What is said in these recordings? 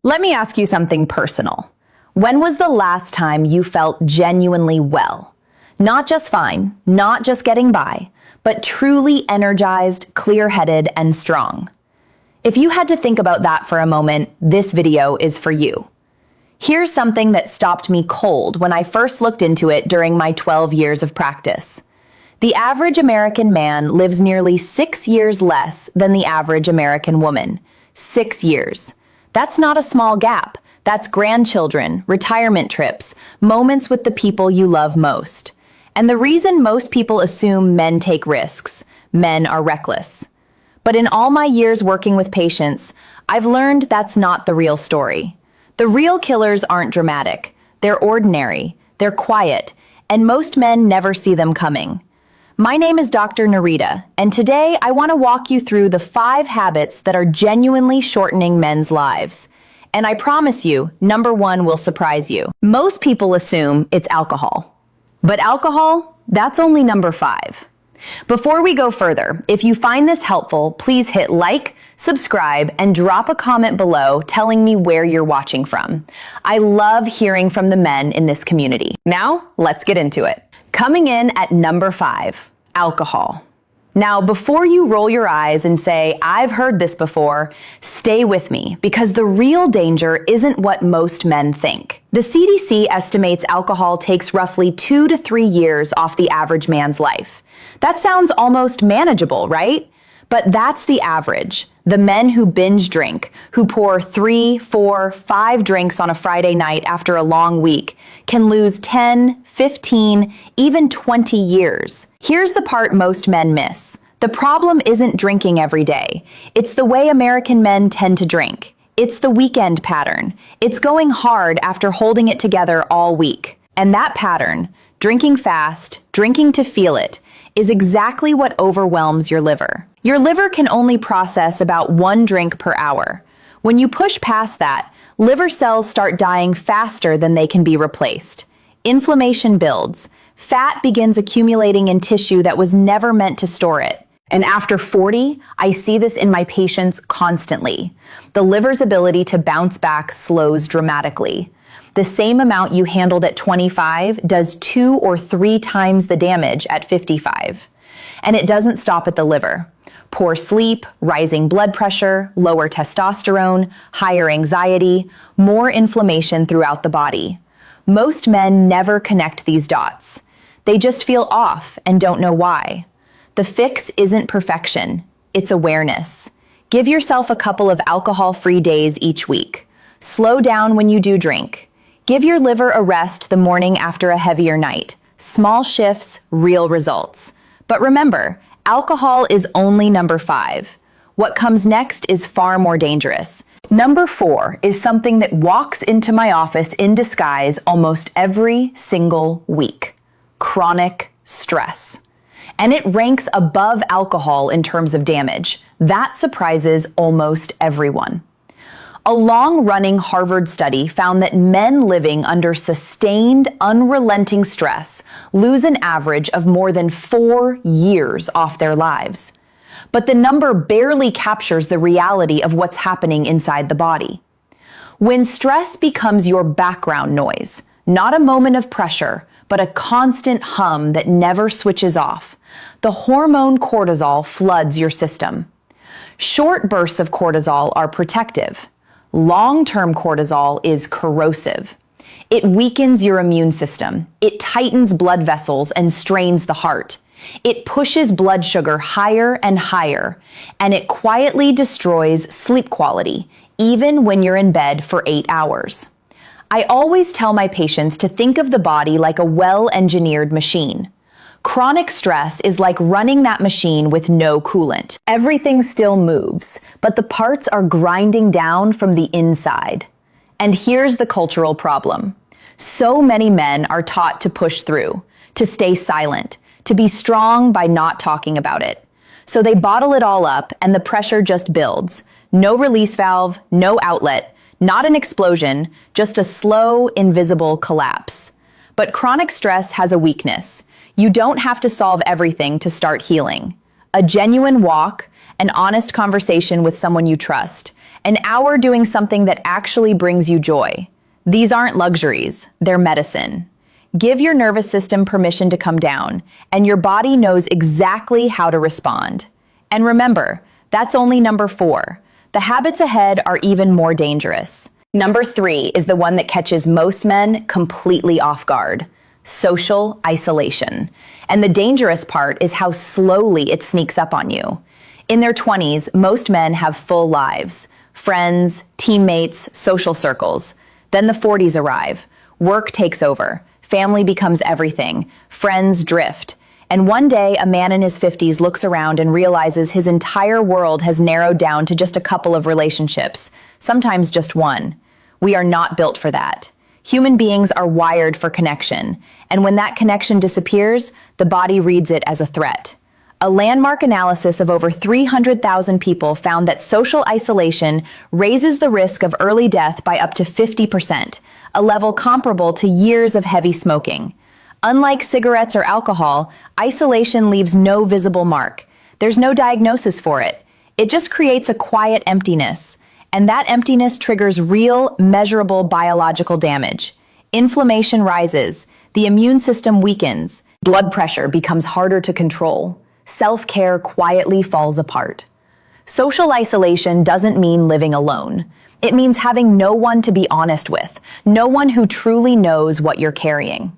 Let me ask you something personal. When was the last time you felt genuinely well? Not just fine, not just getting by, but truly energized, clear-headed, and strong. If you had to think about that for a moment, this video is for you. Here's something that stopped me cold when I first looked into it during my 12 years of practice. The average American man lives nearly 6 years less than the average American woman. 6 years. That's not a small gap. That's grandchildren, retirement trips, moments with the people you love most. And the reason most people assume men take risks, men are reckless. But in all my years working with patients, I've learned that's not the real story. The real killers aren't dramatic. They're ordinary, they're quiet, and most men never see them coming. My name is Dr. Narita, and today I want to walk you through the 5 habits that are genuinely shortening men's lives. And I promise you, number 1 will surprise you. Most people assume it's alcohol. But alcohol, that's only number 5. Before we go further, if you find this helpful, please hit like, subscribe, and drop a comment below telling me where you're watching from. I love hearing from the men in this community. Now, let's get into it. Coming in at number 5, alcohol. Now, before you roll your eyes and say, I've heard this before, stay with me, because the real danger isn't what most men think. The CDC estimates alcohol takes roughly 2 to 3 years off the average man's life. That sounds almost manageable, right? But that's the average. The men who binge drink, who pour 3, 4, 5 drinks on a Friday night after a long week, can lose 10, 15, even 20 years. Here's the part most men miss. The problem isn't drinking every day. It's the way American men tend to drink. It's the weekend pattern. It's going hard after holding it together all week. And that pattern, drinking fast, drinking to feel it, is exactly what overwhelms your liver. Your liver can only process about 1 drink per hour. When you push past that, liver cells start dying faster than they can be replaced. Inflammation builds. Fat begins accumulating in tissue that was never meant to store it. And after 40, I see this in my patients constantly. The liver's ability to bounce back slows dramatically. The same amount you handled at 25 does 2 or 3 times the damage at 55. And it doesn't stop at the liver. Poor sleep, rising blood pressure, lower testosterone, higher anxiety, more inflammation throughout the body. Most men never connect these dots. They just feel off and don't know why. The fix isn't perfection, it's awareness. Give yourself a couple of alcohol-free days each week. Slow down when you do drink. Give your liver a rest the morning after a heavier night. Small shifts, real results. But remember, alcohol is only number 5. What comes next is far more dangerous. Number 4 is something that walks into my office in disguise almost every single week. Chronic stress. And it ranks above alcohol in terms of damage. That surprises almost everyone. A long-running Harvard study found that men living under sustained, unrelenting stress lose an average of more than 4 years off their lives. But the number barely captures the reality of what's happening inside the body. When stress becomes your background noise, not a moment of pressure, but a constant hum that never switches off, the hormone cortisol floods your system. Short bursts of cortisol are protective. Long-term cortisol is corrosive. It weakens your immune system. It tightens blood vessels and strains the heart. It pushes blood sugar higher and higher, and it quietly destroys sleep quality, even when you're in bed for 8 hours. I always tell my patients to think of the body like a well-engineered machine. Chronic stress is like running that machine with no coolant. Everything still moves, but the parts are grinding down from the inside. And here's the cultural problem. So many men are taught to push through, to stay silent, to be strong by not talking about it. So they bottle it all up and the pressure just builds. No release valve, no outlet, not an explosion, just a slow, invisible collapse. But chronic stress has a weakness. You don't have to solve everything to start healing. A genuine walk, an honest conversation with someone you trust, An hour doing something that actually brings you joy. These aren't luxuries, they're medicine. Give your nervous system permission to come down, and your body knows exactly how to respond. And remember, that's only number 4. The habits ahead are even more dangerous. Number 3 is the one that catches most men completely off guard: social isolation. And the dangerous part is how slowly it sneaks up on you. In their 20s, most men have full lives: friends, teammates, social circles. Then the 40s arrive. Work takes over. Family becomes everything. Friends drift. And one day, a man in his 50s looks around and realizes his entire world has narrowed down to just a couple of relationships, sometimes just one. We are not built for that. Human beings are wired for connection, and when that connection disappears, the body reads it as a threat. A landmark analysis of over 300,000 people found that social isolation raises the risk of early death by up to 50%, a level comparable to years of heavy smoking. Unlike cigarettes or alcohol, isolation leaves no visible mark. There's no diagnosis for it. It just creates a quiet emptiness, and that emptiness triggers real, measurable biological damage. Inflammation rises, the immune system weakens, blood pressure becomes harder to control. Self-care quietly falls apart. Social isolation doesn't mean living alone. It means having no one to be honest with, no one who truly knows what you're carrying.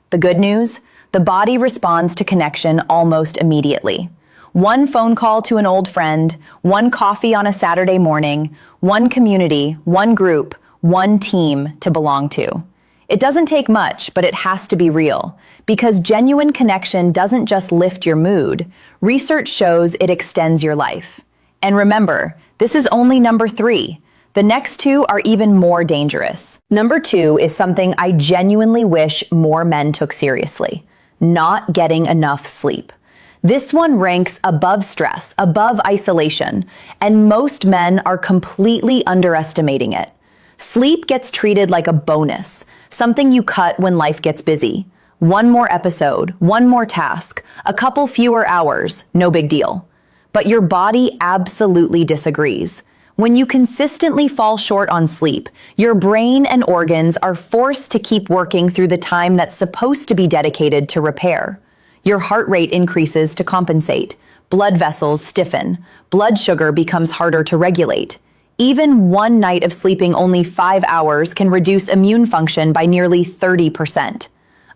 The good news? The body responds to connection almost immediately. One phone call to an old friend, one coffee on a Saturday morning, one community, one group, one team to belong to. It doesn't take much, but it has to be real, because genuine connection doesn't just lift your mood. Research shows it extends your life. And remember, this is only number 3. The next 2 are even more dangerous. Number 2 is something I genuinely wish more men took seriously: not getting enough sleep. This one ranks above stress, above isolation, and most men are completely underestimating it. Sleep gets treated like a bonus, something you cut when life gets busy. One more episode, one more task, a couple fewer hours, no big deal. But your body absolutely disagrees. When you consistently fall short on sleep, your brain and organs are forced to keep working through the time that's supposed to be dedicated to repair. Your heart rate increases to compensate. Blood vessels stiffen. Blood sugar becomes harder to regulate. Even one night of sleeping only 5 hours can reduce immune function by nearly 30%.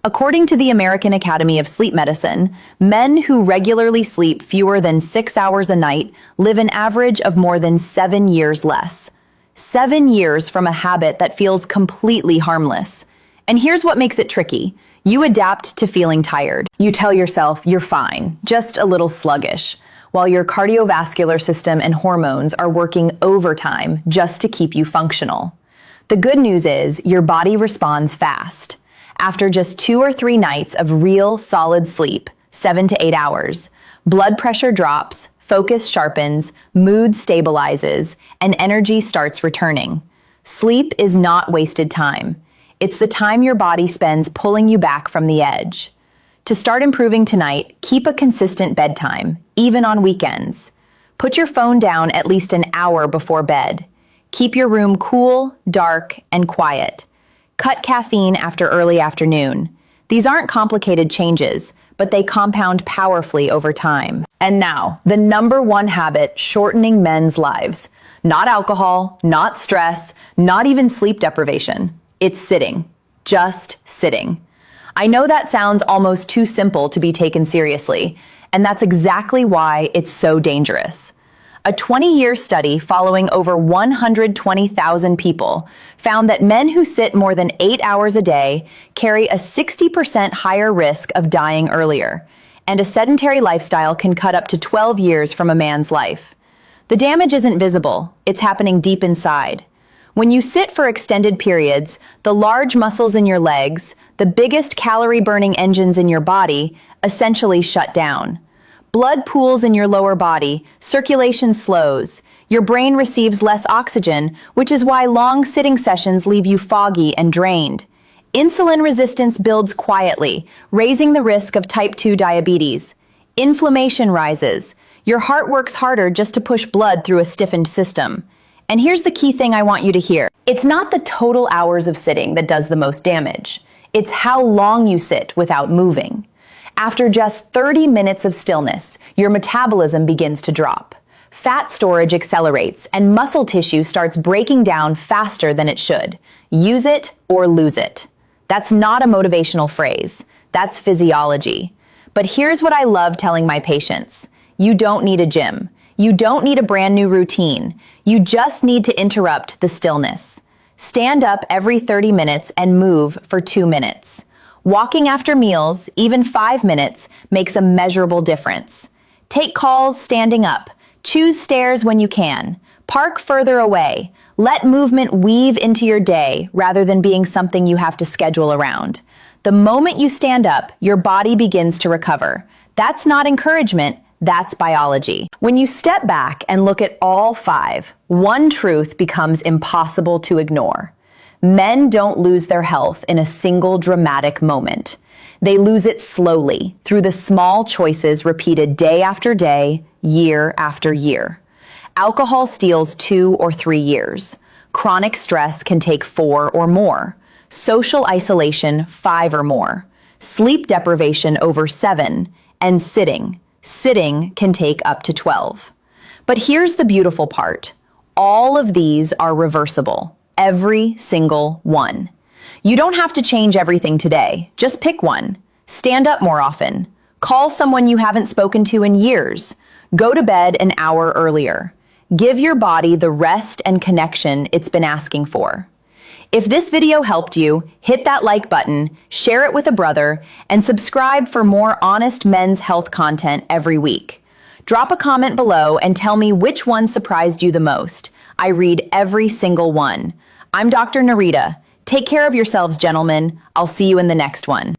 According to the American Academy of Sleep Medicine, men who regularly sleep fewer than 6 hours a night live an average of more than 7 years less. 7 years from a habit that feels completely harmless. And here's what makes it tricky. You adapt to feeling tired. You tell yourself you're fine, just a little sluggish, while your cardiovascular system and hormones are working overtime just to keep you functional. The good news is your body responds fast. After just 2 or 3 nights of real, solid sleep, 7 to 8 hours, blood pressure drops, focus sharpens, mood stabilizes, and energy starts returning. Sleep is not wasted time. It's the time your body spends pulling you back from the edge. To start improving tonight, keep a consistent bedtime, even on weekends. Put your phone down at least an hour before bed. Keep your room cool, dark, and quiet. Cut caffeine after early afternoon. These aren't complicated changes, but they compound powerfully over time. And now, the number 1 habit shortening men's lives. Not alcohol, not stress, not even sleep deprivation. It's sitting. Just sitting. I know that sounds almost too simple to be taken seriously, and that's exactly why it's so dangerous. A 20-year study following over 120,000 people found that men who sit more than 8 hours a day carry a 60% higher risk of dying earlier, and a sedentary lifestyle can cut up to 12 years from a man's life. The damage isn't visible, it's happening deep inside. When you sit for extended periods, the large muscles in your legs, the biggest calorie-burning engines in your body, essentially shut down. Blood pools in your lower body, circulation slows, your brain receives less oxygen, which is why long sitting sessions leave you foggy and drained. Insulin resistance builds quietly, raising the risk of type 2 diabetes. Inflammation rises. Your heart works harder just to push blood through a stiffened system. And here's the key thing I want you to hear. It's not the total hours of sitting that does the most damage. It's how long you sit without moving. After just 30 minutes of stillness, your metabolism begins to drop. Fat storage accelerates and muscle tissue starts breaking down faster than it should. Use it or lose it. That's not a motivational phrase. That's physiology. But here's what I love telling my patients. You don't need a gym. You don't need a brand new routine. You just need to interrupt the stillness. Stand up every 30 minutes and move for 2 minutes. Walking after meals, even 5 minutes, makes a measurable difference. Take calls standing up. Choose stairs when you can. Park further away. Let movement weave into your day rather than being something you have to schedule around. The moment you stand up, your body begins to recover. That's not encouragement, that's biology. When you step back and look at all 5, one truth becomes impossible to ignore. Men don't lose their health in a single dramatic moment. They lose it slowly, through the small choices repeated day after day, year after year. Alcohol steals 2 or 3 years. Chronic stress can take 4 or more. Social isolation, 5 or more. Sleep deprivation over 7. And sitting can take up to 12. But here's the beautiful part. All of these are reversible. Every single one. You don't have to change everything today. Just pick one. Stand up more often. Call someone you haven't spoken to in years. Go to bed an hour earlier. Give your body the rest and connection it's been asking for. If this video helped you, hit that like button, share it with a brother, and subscribe for more honest men's health content every week. Drop a comment below and tell me which one surprised you the most. I read every single one. I'm Dr. Narita. Take care of yourselves, gentlemen. I'll see you in the next one.